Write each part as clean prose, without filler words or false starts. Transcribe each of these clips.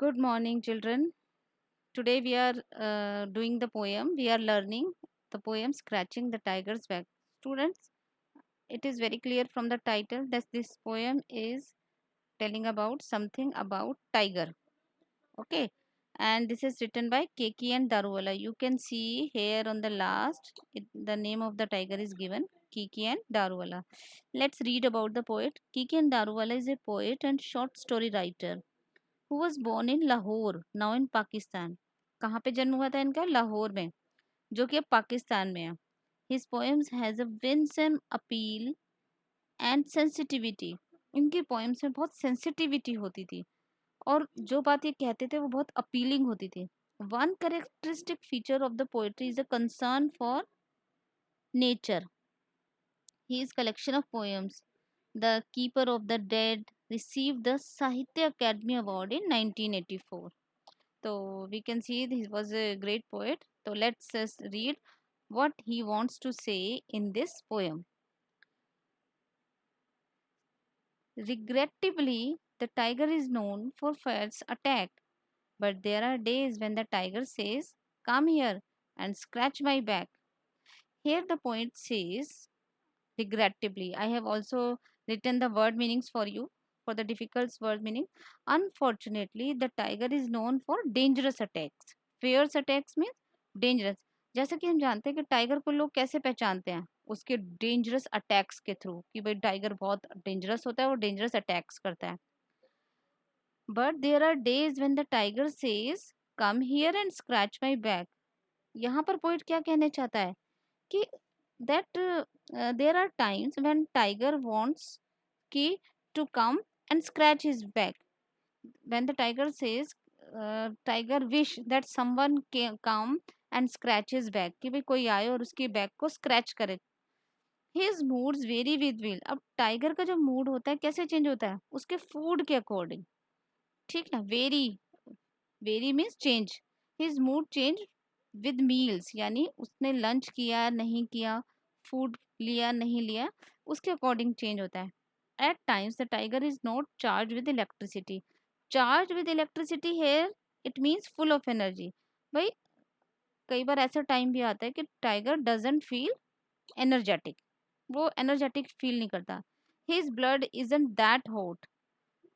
Good morning, children. Today we are doing the poem. We are learning the poem Scratching the Tiger's Back. Students, it is very clear from the title that this poem is telling about something about tiger. Okay. And this is written by Keki and Daruwala. You can see here on the last, the name of the tiger is given Kiki and Daruwala. Let's read about the poet. Kiki and Daruwala is a poet and short story writer who was born in Lahore, now in Pakistan. कहाँ पे जन्म हुआ था इनका? लाहौर में, जो कि अब पाकिस्तान में है. His poems has a winsome appeal and sensitivity. इनकी poems में बहुत sensitivity होती थी और जो बात ये कहते थे वो बहुत appealing होती थी. One characteristic feature of the poetry is a concern for nature. His collection of poems, The Keeper of the Dead, received the Sahitya Academy Award in 1984. So we can see he was a great poet. So let's read what he wants to say in this poem. Regrettably, the tiger is known for fierce attack, but there are days when the tiger says, "Come here and scratch my back." Here the poet says, regrettably. I have also written the word meanings for you for the difficult word meaning. Unfortunately, the tiger is known for dangerous attacks. Fierce attacks means dangerous. जैसा कि हम जानते हैं कि tiger को लोग कैसे पहचानते हैं, उसके डेंजरस अटैक्स के थ्रू, कि भाई टाइगर बहुत डेंजरस होता है, वो डेंजरस अटैक्स करता है. But there are days when the tiger says come here and scratch my back. यहाँ पर पोइट क्या कहना चाहता है कि that there are times when tiger wants ki to come and scratch his back. When the tiger says tiger wish that someone can come and scratch his back, कि भाई कोई आए और उसकी बैक को स्क्रैच करे. his moods vary with will. अब tiger का जो मूड होता है कैसे चेंज होता है? उसके फूड के अकॉर्डिंग. ठीक है, very. Very means change. His mood change with meals, यानी उसने लंच किया नहीं किया, फूड लिया नहीं लिया, उसके अकॉर्डिंग चेंज होता है. At times the tiger is not charge with electricity. Charge with electricity here it means full of energy. भाई कई बार ऐसा टाइम भी आता है कि टाइगर डजेंट फील एनर्जेटिक, वो एनर्जेटिक फील नहीं करता. His blood isn't that hot.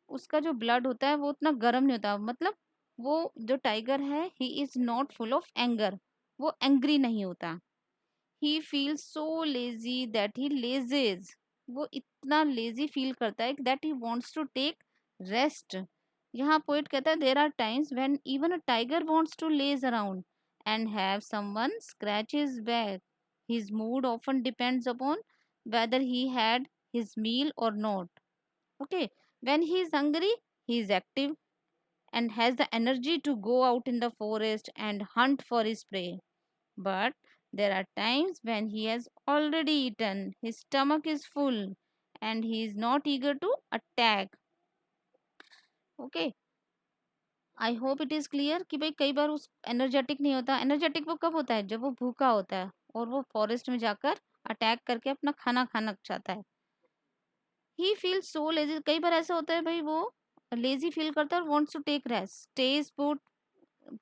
उसका जो ब्लड होता है वो उतना गर्म नहीं होता. मतलब वो जो टाइगर है he is not full of anger, वो एंग्री नहीं होता. He feel so lazy that he lazes. वो इतना लेजी फील करता है that he wants to take rest. यहाँ पोइट कहता है there are times when even a tiger wants to laze around and have someone scratch his back. His mood often depends upon whether he had his meal or not. Okay, when he is hungry, he is active and has the energy to go out in the forest and hunt for his prey. But there are times when he has already eaten, his stomach is full, and he is not eager to attack. Okay, I hope it is clear कि भाई कई बार उस energetic नहीं होता. Energetic वो कब होता है? जब वो भूखा होता है और वो फॉरेस्ट में जाकर अटैक करके अपना खाना खाना चाहता है. ही फील सो लेजी. कई बार ऐसा होता है भाई वो लेजी फील करता है और wants to take rest. Stays put.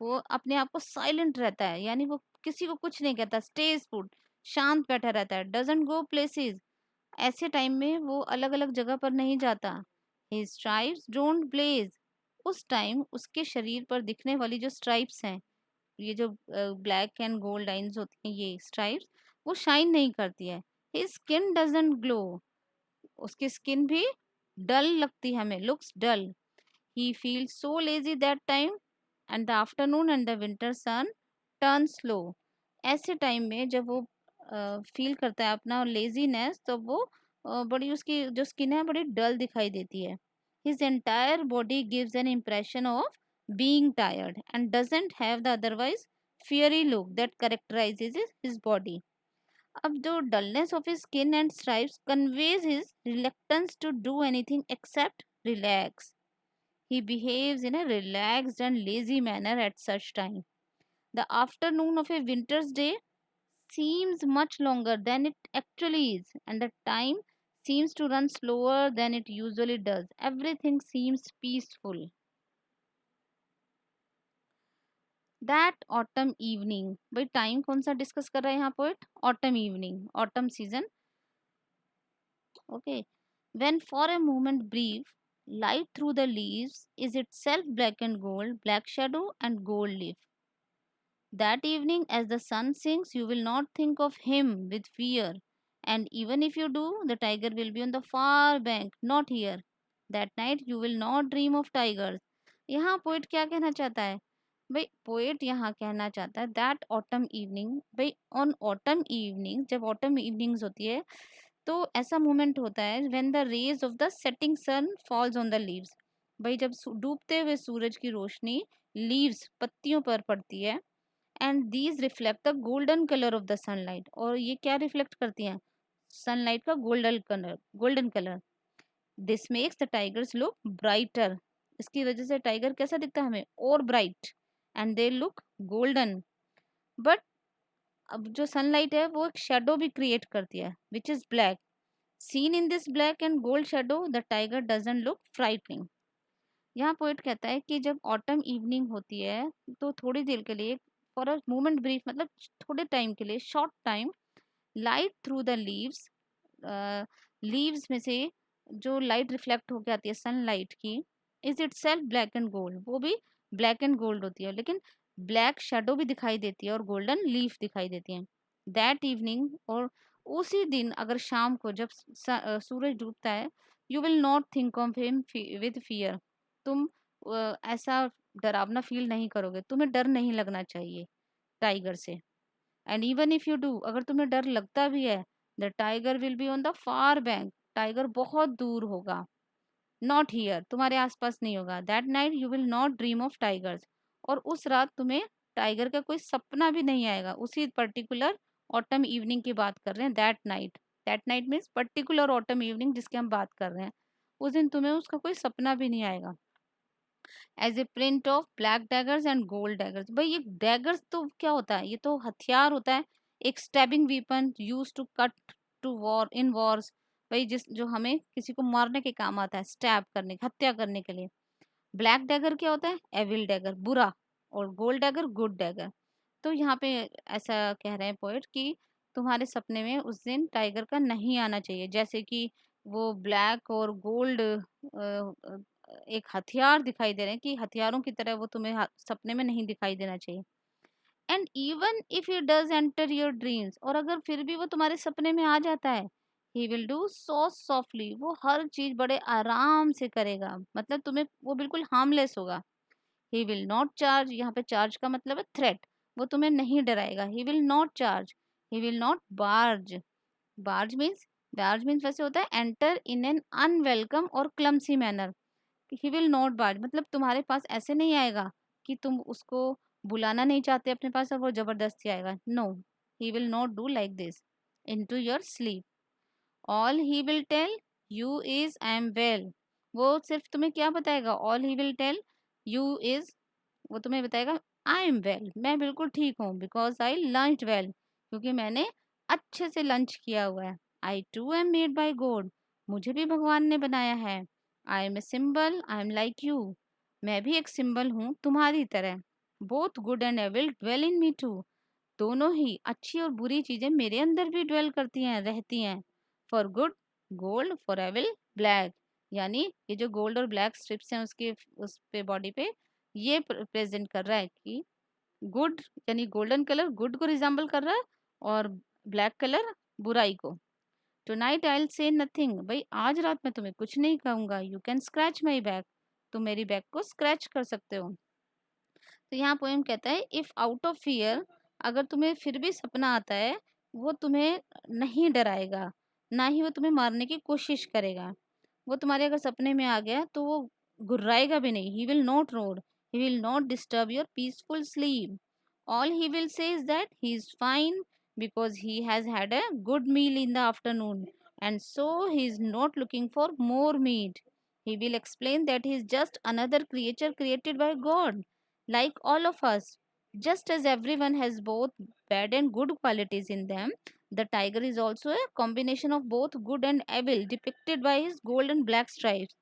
वो अपने आप को साइलेंट रहता है, यानी वो किसी को कुछ नहीं कहता. स्टेज पुट, शांत बैठा रहता है. Doesn't go places. ऐसे टाइम में वो अलग अलग जगह पर नहीं जाता. His stripes don't blaze. उस टाइम उसके शरीर पर दिखने वाली जो स्ट्राइप्स हैं, ये जो ब्लैक एंड गोल्ड लाइंस होती हैं, ये स्ट्राइप्स वो शाइन नहीं करती है. His skin doesn't glow. उसकी स्किन भी डल लगती है हमें, looks dull. He feel so lazy that time and the afternoon and the winter sun turn slow. ऐसे टाइम में जब वो फील करता है अपना लेजीनेस, तो वो बड़ी उसकी जो स्किन है बड़ी डल दिखाई देती है. His entire body gives an impression of being tired and doesn't have the otherwise fiery look that characterises his body. अब जो dullness of his skin and stripes conveys his reluctance to do anything except relax. He behaves in a relaxed and lazy manner at such time. The afternoon of a winter's day seems much longer than it actually is, and the time seems to run slower than it usually does. Everything seems peaceful. That autumn evening, भाई time कौन सा discuss कर रहा है यहाँ poet? Autumn evening, autumn season. Okay, when for a moment brief, light through the leaves is itself black and gold, black shadow and gold leaf. That evening, as the sun sinks, you will not think of him with fear. And even if you do, the tiger will be on the far bank, not here. That night, you will not dream of tigers. यहाँ poet क्या कहना चाहता है? भाई poet यहाँ कहना चाहता है दैट ऑटम इवनिंग, भाई ऑन ऑटम इवनिंग, जब ऑटम इवनिंग्स होती है तो ऐसा मोमेंट होता है when the rays of the setting sun falls on the leaves. भाई जब डूबते हुए सूरज की रोशनी लीव्स पत्तियों पर पड़ती है, and these reflect the golden colour of the sunlight, और ये क्या रिफ्लेक्ट करती हैं? सनलाइट का golden colour, golden colour. This makes the tigers look brighter, इसकी वजह से टाइगर कैसा दिखता है हमें? और bright, and they look golden. But अब जो सनलाइट है वो एक शेडो भी क्रिएट करती है which is black. Seen in this black and gold shadow the tiger doesn't look frightening. यहाँ पोइट कहता है कि जब ऑटम इवनिंग होती है तो थोड़ी देर के लिए, फॉर अ मोमेंट ब्रीफ, मतलब थोड़े टाइम के लिए, short time, light through the leaves, leaves में से जो लाइट रिफ्लेक्ट होके आती है सनलाइट की, is it self black and gold, वो भी ब्लैक एंड गोल्ड होती है, लेकिन ब्लैक शेडो भी दिखाई देती है और गोल्डन लीफ दिखाई देती है। दैट इवनिंग, और उसी दिन अगर शाम को जब सूरज डूबता है, you will not think of him with fear, तुम ऐसा डरावना फील नहीं करोगे, तुम्हें डर नहीं लगना चाहिए टाइगर से। And even if you do, अगर तुम्हें डर लगता भी है, the tiger will be on the far bank, tiger बहुत दूर होगा, नॉट हियर, तुम्हारे आसपास नहीं होगा। That night you will not dream of tigers, और उस रात तुम्हें टाइगर का कोई सपना भी नहीं आएगा। उसी पर्टिकुलर ऑटम इवनिंग की बात कर रहे हैं, that night means particular autumn evening जिसकी हम बात कर रहे हैं, उस दिन तुम्हें उसका कोई सपना भी नहीं आएगा। As a print of black daggers and gold daggers, भाई ये डैगर्स तो क्या होता है? ये तो हथियार होता है, एक stabbing weapon use to cut to war in wars, भाई जिस जो हमें किसी को मारने के काम आता है, स्टैब करने, हत्या करने के लिए। ब्लैक डैगर क्या होता है? एविल डैगर, बुरा, और गोल्ड डैगर गुड डैगर। तो यहाँ पे ऐसा कह रहे हैं पोएट कि तुम्हारे सपने में उस दिन टाइगर का नहीं आना चाहिए, जैसे कि वो ब्लैक और गोल्ड एक हथियार दिखाई दे रहे हैं, कि हथियारों की तरह वो तुम्हें सपने में नहीं दिखाई देना चाहिए। And even if you does enter your dreams, और अगर फिर भी वो तुम्हारे सपने में आ जाता है, he will do so softly, वो हर चीज बड़े आराम से करेगा, मतलब तुम्हें वो बिल्कुल हार्मलेस होगा। ही विल नॉट चार्ज, यहाँ पे चार्ज का मतलब है थ्रेट, वो तुम्हें नहीं डराएगा। He will not charge, he will not barge, barge means, barge means वैसे होता है enter in an unwelcome or clumsy manner. He will not barge मतलब तुम्हारे पास ऐसे नहीं आएगा कि तुम उसको बुलाना नहीं चाहते अपने पास और वो जबरदस्ती आएगा। No, he will not do like this into your sleep. All he will tell you is I am well, वो सिर्फ तुम्हें क्या बताएगा? All he will tell you is, वो तुम्हें बताएगा आई एम वेल, मैं बिल्कुल ठीक हूँ, बिकॉज आई लंच वेल, क्योंकि मैंने अच्छे से लंच किया हुआ है। I too am made by God, मुझे भी भगवान ने बनाया है। I am a symbol, I am like you, मैं भी एक सिंबल हूँ तुम्हारी तरह। Both good and evil dwell in me too, दोनों ही अच्छी और बुरी चीजें मेरे अंदर भी ड्वेल करती हैं, रहती हैं। For good gold, for evil black, यानी ये जो गोल्ड और ब्लैक स्ट्रिप्स हैं उसके उस पे बॉडी पे, ये प्रेजेंट कर रहा है कि गुड यानी गोल्डन कलर गुड को रिजेंबल कर रहा है, और ब्लैक कलर बुराई को। टू नाइट आई से नथिंग, भाई आज रात मैं तुम्हें कुछ नहीं कहूंगा। You can scratch my back, तुम मेरी बैक को स्क्रैच कर सकते हो। तो यहाँ पोएम कहता है इफ आउट ऑफ फियर, अगर तुम्हें फिर भी सपना आता है, वो तुम्हें नहीं डराएगा, ना ही वो तुम्हें मारने की कोशिश करेगा। वो तुम्हारे अगर सपने में आ गया तो वो गुर्राएगा भी नहीं। He will not roar, he will not disturb your peaceful sleep. All he will say is that he is fine because he has had a good meal in the afternoon, and so he is not looking for more meat. He will explain that he is just another creature created by God, like all of us. Just as everyone has both bad and good qualities in them, the tiger is also a combination of both good and evil, depicted by his gold and black stripes.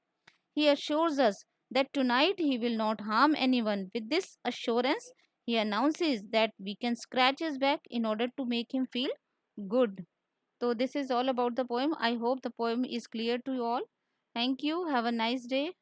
He assures us that tonight he will not harm anyone. With this assurance, He announces that we can scratch his back in order to make him feel good. So, this is all about the poem. I hope the poem is clear to you all. Thank you. Have a nice day.